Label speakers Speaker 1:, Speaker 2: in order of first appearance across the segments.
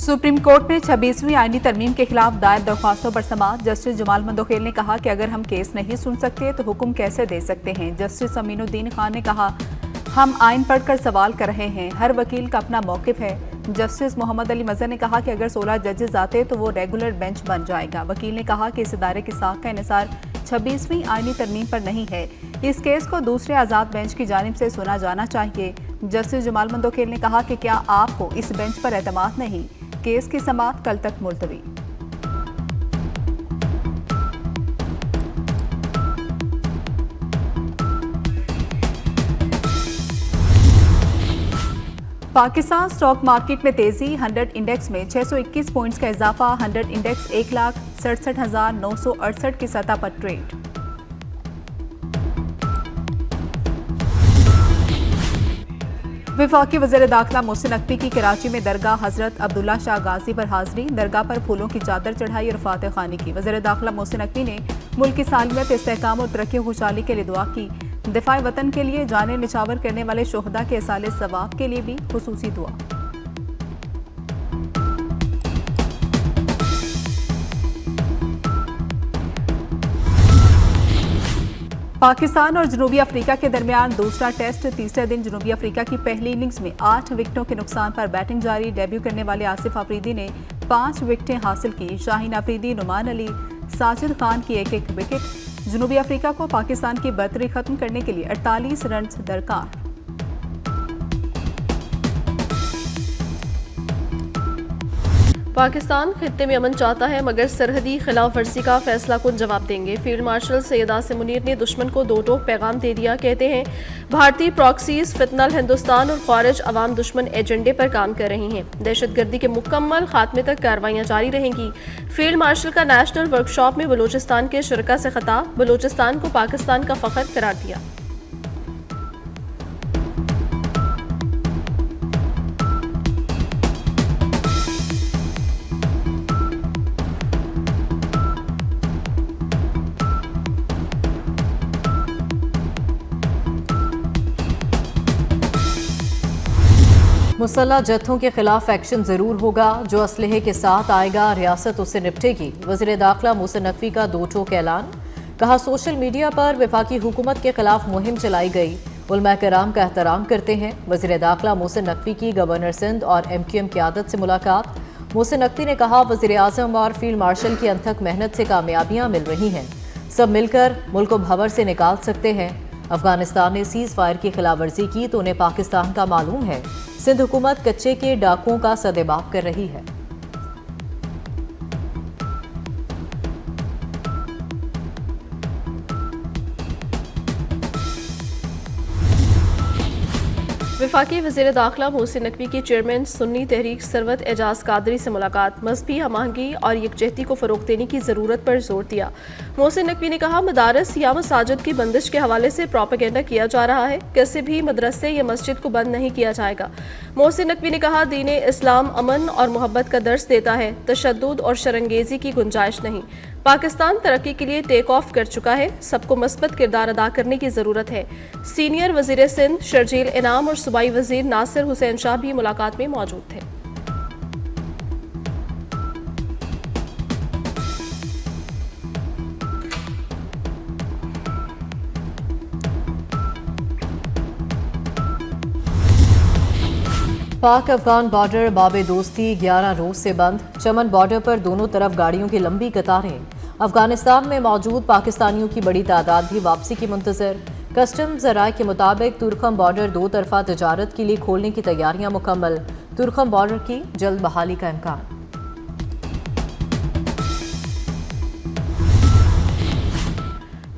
Speaker 1: Supreme court ने 26वीं आईनी तरमीम के खिलाफ दायर दरख्वास्तों पर समाअत। जस्टिस जमाल मंदोखेल ने कहा कि अगर हम केस नहीं सुन सकते तो हुक्म कैसे दे सकते हैं। जस्टिस अमीनुद्दीन खान ने कहा, हम आइन पढ़कर सवाल कर रहे हैं, हर वकील का अपना मौकिफ है। जस्टिस मोहम्मद अली मजहर ने कहा कि अगर 16 जजेस आते तो वो रेगुलर बेंच बन जाएगा। वकील ने कहा कि इस इदारे की साख का इन्हिसार 26वीं आईनी तरमीम पर नहीं है। इस केस को दूसरे आज़ाद बेंच की जानिब से सुना जाना चाहिए। जस्टिस जमाल मंदोखेल ने कहा कि क्या आपको इस बेंच पर एतमाद नहीं? केस की समाअत कल तक मुलतवी। पाकिस्तान स्टॉक मार्केट में तेजी। 100 इंडेक्स में 621 पॉइंट्स का इजाफा। 100 इंडेक्स 1,67,968 की सतह पर ट्रेड। वफाकी वज़ीर दाखिला मोहसिन नकवी की कराची में दरगाह हजरत अब्दुल्ला शाह गाजी पर हाजिरी। दरगाह पर फूलों की चादर चढ़ाई और फातिह खानी की। वज़ीर दाखिला मोहसिन नकवी ने मुल्क की सालमियत, इस्तेहकाम और तरक्की और खुशहाली के लिए दुआ की। दिफाए वतन के लिए जाने निछावर करने वाले शोहदा के इसाले सवाब के लिए भी खुसूसी दुआ। पाकिस्तान और जनूबी अफ्रीका के दरमियान दूसरा टेस्ट। तीसरे दिन जनूबी अफ्रीका की पहली इनिंग्स में 8 विकेटों के नुकसान पर बैटिंग जारी। डेब्यू करने वाले आसिफ अफरीदी ने 5 विकेटें हासिल की। शाहीन अफरीदी, नुमान अली, साजिद खान की एक एक विकेट। जनूबी अफ्रीका को पाकिस्तान की बर्तरी खत्म करने के लिए 48 रन दरकार।
Speaker 2: पाकिस्तान खित्ते में अमन चाहता है मगर सरहदी खिलाफ वर्जी का फैसला कुन जवाब देंगे। फील्ड मार्शल सैयद आसिम मुनीर ने दुश्मन को दो टोक पैगाम दे दिया। कहते हैं भारतीय प्रॉक्सीज फितनल हिंदुस्तान और खारिज अवाम दुश्मन एजेंडे पर काम कर रही हैं। दहशतगर्दी के मुकम्मल खात्मे तक कार्रवाइयाँ जारी रहेंगी। फील्ड मार्शल का नेशनल वर्कशॉप में बलूचिस्तान के शुरका से खिताब। बलूचिस्तान को पाकिस्तान का फख्र करार दिया।
Speaker 3: मुसल्लह जत्थों के खिलाफ एक्शन जरूर होगा। जो असलहे के साथ आएगा रियासत उससे निपटेगी। वज़ीर दाखिला मोहसिन नकवी का दो टोक ऐलान। कहा, सोशल मीडिया पर वफाकी हुकूमत के खिलाफ मुहिम चलाई गई। उलमा कराम का एहतराम करते हैं। वज़ीर दाखिला मोहसिन नकवी की गवर्नर सिंध और MQM क़यादत से मुलाकात। मोहसिन नकवी ने कहा, वज़ीर आज़म और फील्ड मार्शल की अनथक मेहनत से कामयाबियाँ मिल रही हैं। सब मिलकर मुल्क को भंवर से निकाल सकते हैं। अफगानिस्तान ने सीज़ फायर की खिलाफ वर्जी की तो उन्हें पाकिस्तान का मालूम है। सिंध हुकूमत कच्चे के डाकुओं का सदेबाप कर रही है।
Speaker 2: वफाकी वज़ीर दाखिला मोहसिन नकवी की चेयरमैन सुन्नी तहरीक सरवत एजाज कादरी से मुलाकात। मजहबी हमआहंगी और यकजहती को फ़रोग़ देने की ज़रूरत पर जोर दिया। मोहसिन नकवी ने कहा, मदारस या मसाजिद की बंदिश के हवाले से प्रोपेगेंडा किया जा रहा है। किसी भी मदरसे या मस्जिद को बंद नहीं किया जाएगा। मोहसिन नकवी ने कहा, दीन इस्लाम अमन और मोहब्बत का दर्स देता है, तशद्दुद और शरंगेज़ी की गुंजाइश नहीं। पाकिस्तान तरक्की के लिए टेक ऑफ कर चुका है। सबको मस्बत किरदार अदा करने की ज़रूरत है। सीनियर वज़ीर सिंध शर्जील इनाम और सूबाई वज़ीर नासिर हुसैन शाह भी मुलाकात में मौजूद थे।
Speaker 3: पाक अफगान बॉर्डर बाबे दोस्ती 11 रोज से बंद। चमन बॉर्डर पर दोनों तरफ गाड़ियों की लंबी कतारें। अफगानिस्तान में मौजूद पाकिस्तानियों की बड़ी तादाद भी वापसी की मुंतजर। कस्टम्स राय के मुताबिक तुर्खम बॉर्डर दो तरफा तजारत के लिए खोलने की तैयारियां मुकम्मल। तुर्खम बॉर्डर की जल्द बहाली का इम्कान।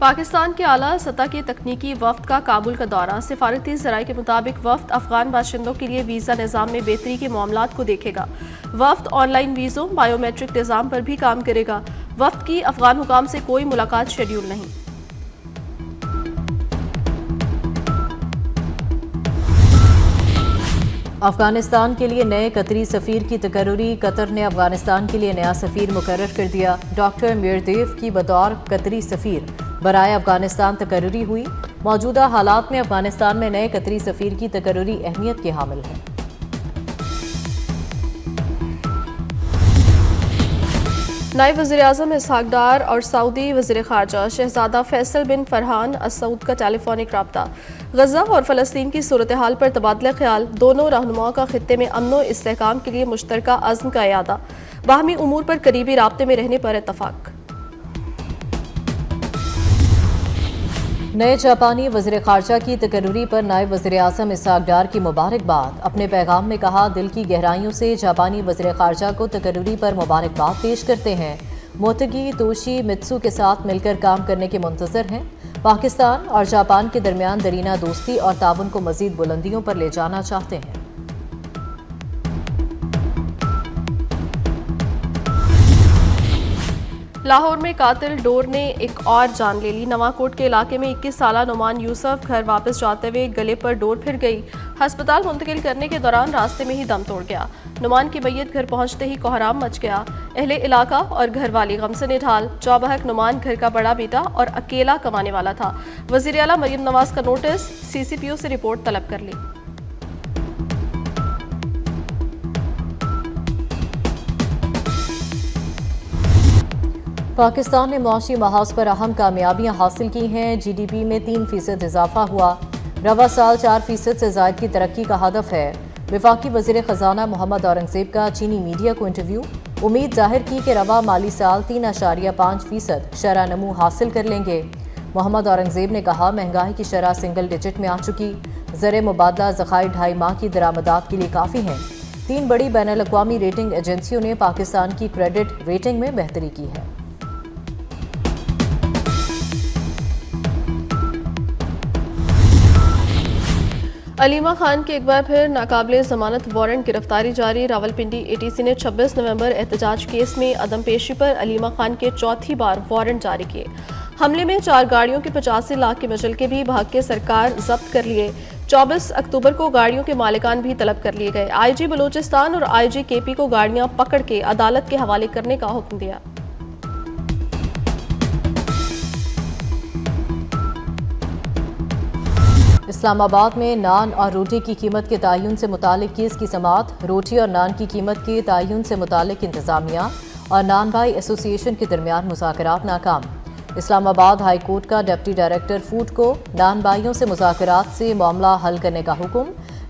Speaker 2: पाकिस्तान के आला सतह के तकनीकी वफ्द का काबुल का दौरा। सिफारती ज़राए के मुताबिक वफ्द अफगान बाशिंदों के लिए वीज़ा निज़ाम में बेहतरी के मामलात को देखेगा। वफ्द ऑनलाइन वीज़ों, बायोमेट्रिक निज़ाम पर भी काम करेगा। वफ्द की अफगान हुकाम से कोई मुलाकात शेड्यूल नहीं।
Speaker 3: अफगानिस्तान के लिए नए कतरी सफ़ीर की तकर्री। कतर ने अफगानिस्तान के लिए नया सफ़ीर मुकर्रर कर दिया। डॉक्टर मिरदेव की बतौर कतरी सफ़ीर बराए अफगानिस्तान तकर्री हुई। मौजूदा हालात में अफगानिस्तान में नए कतरी सफ़ीर की तकर्री अहमियत की हामिल है।
Speaker 2: नायब वज़ीर-ए-आज़म इसहाक डार और सऊदी वज़ीर ख़ारजा शहज़ादा फैसल बिन फरहान अल सऊद का टेलीफोनिक रब्ता। गज़ा और फ़लस्तीन की सूरत हाल पर तबादला ख्याल, दोनों रहनुमाओं का खित्ते में अमन व इस्तेहकाम के लिए मुश्तरका अज़्म का इरादा, बाहमी उमूर पर करीबी राब्ते में रहने पर इत्तफ़ाक़।
Speaker 3: नए जापानी वज़ीर ख़ारजा की तकर्री पर नायब वज़ीर-ए-आज़म इसहाक डार की मुबारकबाद। अपने पैगाम में कहा, दिल की गहराइयों से जापानी वज़ीर ख़ारजा को तकर्री पर मुबारकबाद पेश करते हैं। मोतगी तोशी मित्सु के साथ मिलकर काम करने के मुंतज़र हैं। पाकिस्तान और जापान के दरमियान दरीना दोस्ती और ताउन को मज़ीद बुलंदियों पर ले जाना चाहते हैं।
Speaker 2: लाहौर में कातिल डोर ने एक और जान ले ली। नवाकोट के इलाके में 21 साला नुमान यूसुफ घर वापस जाते हुए गले पर डोर फिर गई। अस्पताल मुंतकिल करने के दौरान रास्ते में ही दम तोड़ गया। नुमान की मैयत घर पहुंचते ही कोहराम मच गया। अहले इलाका और घर वाली गम से निढाल। जौबहक नुमान घर का बड़ा बेटा और अकेला कमाने वाला था। वज़ीर आला मरियम नवाज का नोटिस, CCPO से रिपोर्ट तलब कर ली।
Speaker 3: पाकिस्तान ने मुआशी महाज पर अहम कामयाबियां हासिल की हैं। GDP में 3% इजाफा हुआ। रवा साल 4% से ज़ायद की तरक्की का हदफ है। वफाकी वज़ीर ख़जाना मोहम्मद औरंगज़ेब का चीनी मीडिया को इंटरव्यू। उम्मीद जाहिर की कि रवा माली साल 3.5% शरह नमू हासिल कर लेंगे। मोहम्मद औरंगज़ेब ने कहा, महंगाई की शरह सिंगल डिजिट में आ चुकी। ज़र मुबादला ज़खायर 2.5 माह की दरामदात के लिए काफ़ी हैं। 3 बड़ी बैनुल-अक़वामी रेटिंग एजेंसियों ने पाकिस्तान की क्रेडिट रेटिंग में बेहतरी की है।
Speaker 2: अलीमा खान की एक बार फिर नाकाबिले जमानत वारंट गिरफ्तारी जारी। रावलपिंडी ATC ने 26 नवंबर एहतजाज केस में अदम पेशी पर अलीमा खान के चौथी बार वारंट जारी किए। हमले में 4 गाड़ियों के 85 लाख के मचलके भी भाग के सरकार जब्त कर लिए। 24 अक्टूबर को गाड़ियों के मालिकान भी तलब कर लिए गए। IG बलूचिस्तान और IG KP को गाड़ियां पकड़ के अदालत के हवाले करने का हुक्म दिया।
Speaker 3: इस्लामाबाद में नान और रोटी की कीमत के तयन से मुतालिक केस की समाअत। रोटी और नान की कीमत के तयन से मुतालिक इंतजामिया और नान भाई एसोसिएशन के दरमियान मुज़ाकरात नाकाम। इस्लामाबाद हाई कोर्ट का डिप्टी डायरेक्टर फूड को नान भाइयों से मुज़ाकरात से मामला हल करने का हुक्म।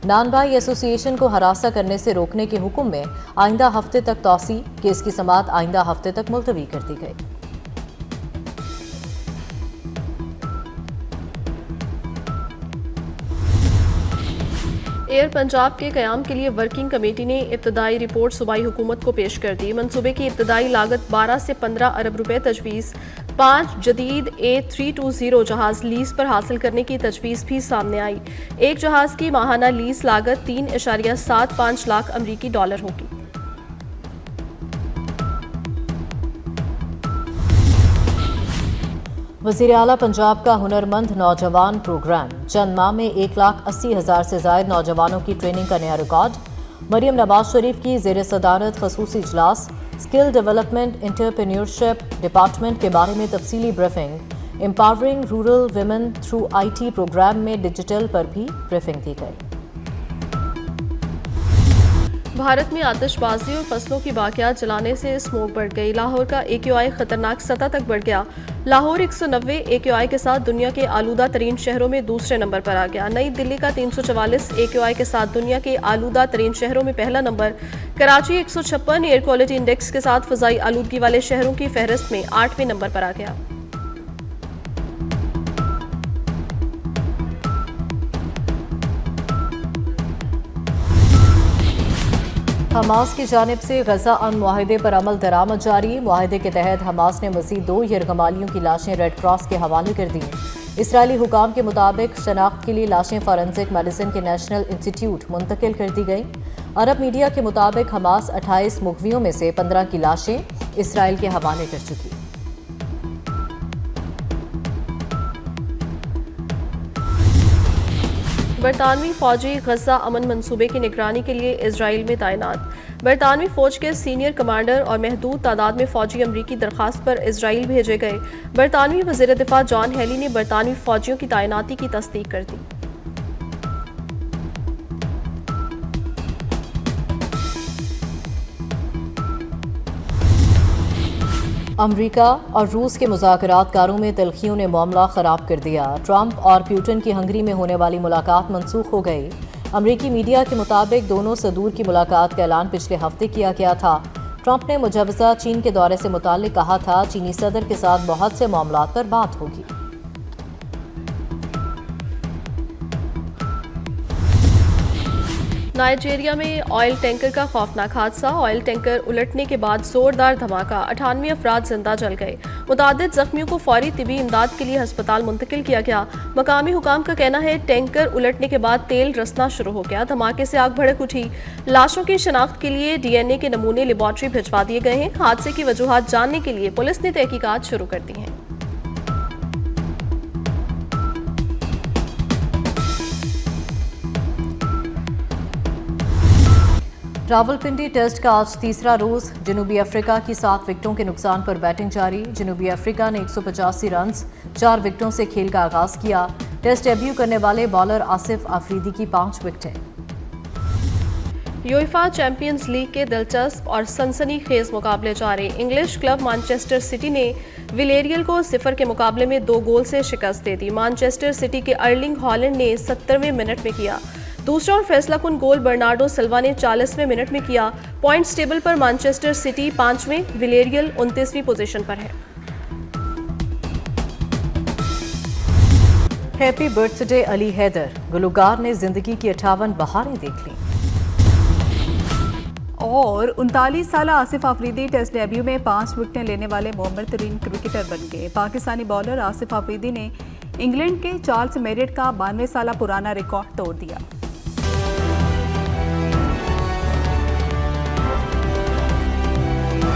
Speaker 3: नान भाई एसोसिएशन को हरासा करने से रोकने के हुक्म में आइंदा हफ्ते तक तौसी। केस की समाअत आइंदा हफ्ते तक मुलतवी कर दी गई।
Speaker 2: एयर पंजाब के क़याम के लिए वर्किंग कमेटी ने इब्तदाई रिपोर्ट सूबाई हुकूमत को पेश कर दी। मंसूबे की इब्तदाई लागत 12 से 15 अरब रुपए तजवीज़। 5 जदीद A320 जहाज़ लीज पर हासिल करने की तजवीज़ भी सामने आई। एक जहाज़ की माहाना लीज लागत 3.75 लाख अमरीकी डॉलर होगी।
Speaker 3: वज़ीर आला पंजाब का हुनरमंद नौजवान प्रोग्राम। चंद माह में 1,80,000 से ज़ायद नौजवानों की ट्रेनिंग का नया रिकॉर्ड। मरियम नवाज शरीफ की ज़ेर सदारत खसूसी इजलास। स्किल डेवलपमेंट एंटरप्रेन्योरशिप डिपार्टमेंट के बारे में तफसीली briefing. Empowering rural women through IT programme में डिजिटल पर भी ब्रीफिंग दी गई।
Speaker 2: भारत में आतिशबाजी और फसलों की बाकियात जलाने से स्मोक बढ़ गई। लाहौर का AQI खतरनाक सतह तक बढ़ गया। लाहौर 190 AQI के साथ दुनिया के आलूदा तरीन शहरों में दूसरे नंबर पर आ गया। नई दिल्ली का 344 AQI के साथ दुनिया के आलूदा तरीन शहरों में पहला number. Karachi 156 air quality index के साथ फ़ज़ाई आलूदगी वाले शहरों की फहरिस्त में 8वें नंबर पर आ गया।
Speaker 3: हमास की जानिब से गजा अन मुआहिदे पर अमल दरामद जारी। मुआहिदे के तहत हमास ने मज़ीद 2 यरगमालियों की लाशें रेड क्रॉस के हवाले कर दी। इसराइली हुकाम के मुताबिक शनाख्त के लिए लाशें फॉरेंसिक मेडिसिन के नेशनल इंस्टीट्यूट मुंतकिल कर दी गई। अरब मीडिया के मुताबिक हमास 28 मुगवियों में से 15 की लाशें इसराइल के हवाले कर चुकी।
Speaker 2: बरतानवी फौजी गजा अमन मंसूबे की निगरानी के लिए इजराइल में तैनात। बरतानवी फौज के सीनियर कमांडर और महदूद तादाद में फौजी अमरीकी दरखास्त पर इजराइल भेजे गए। बरतानवी वज़ीर दिफा जॉन हेली ने बरतानवी फौजियों की तैनाती की तस्दीक कर दी।
Speaker 3: अमेरिका और रूस के मुज़ाकरातकारों में तल्खियों ने मामला ख़राब कर दिया। ट्रंप और पुतिन की हंगरी में होने वाली मुलाकात मनसूख हो गई। अमेरिकी मीडिया के मुताबिक दोनों सदूर की मुलाकात का ऐलान पिछले हफ्ते किया गया था। ट्रंप ने मुजवज़ा चीन के दौरे से मुताल्लिक कहा था, चीनी सदर के साथ बहुत से मामलात पर बात होगी।
Speaker 2: नाइजीरिया में ऑयल टैंकर का खौफनाक हादसा। ऑयल टैंकर उलटने के बाद जोरदार धमाका, 98 अफराद जिंदा जल गए। मुतादिद जख्मियों को फौरी तिबी इमदाद के लिए अस्पताल मुंतकिल किया गया। मकामी हुकाम का कहना है टैंकर उलटने के बाद तेल रसना शुरू हो गया। धमाके से आग भड़क उठी। लाशों की शनाख्त के लिए DNA के नमूने लेबॉर्ट्री भिजवा दिए गए हैं। हादसे की वजूहात जानने के लिए पुलिस ने तहकीकात शुरू कर दी हैं।
Speaker 3: रावलपिंडी टेस्ट का आज तीसरा रोज। जनूबी अफ्रीका की 7 विकेटों के नुकसान पर बैटिंग जारी। जनूबी अफ्रीका ने 185 रन 4 विकेटों से खेल का आगाज किया। टेस्ट डेब्यू करने वाले बॉलर आसिफ अफरीदी की 5 विकेटें।
Speaker 2: यूएफा चैंपियंस लीग के दिलचस्प और सनसनीखेज मुकाबले जारी। इंग्लिश क्लब मैनचेस्टर सिटी ने विलेरियल को 0 के मुकाबले में 2 गोल से शिकस्त दे दी। मैनचेस्टर सिटी के अर्लिंग हॉलैंड ने 70वें मिनट में किया। दूसरा और फैसलाकुन गोल बर्नार्डो सिल्वा ने 40वें मिनट में किया। पॉइंट्स टेबल पर मैनचेस्टर सिटी 5वें, विलेरियल 29वीं पोजीशन पर है।
Speaker 3: Happy birthday Ali Haider. गुलूकार ने जिंदगी की 58 बहारें देख लीं।
Speaker 1: और 39 साल आसिफ अफरीदी टेस्ट डेब्यू में 5 विकेटें लेने वाले मुअम्मर तरीन क्रिकेटर बन गए। पाकिस्तानी बॉलर आसिफ अफरीदी ने इंग्लैंड के चार्ल्स मेरिट का 92 साल पुराना रिकॉर्ड तोड़ दिया।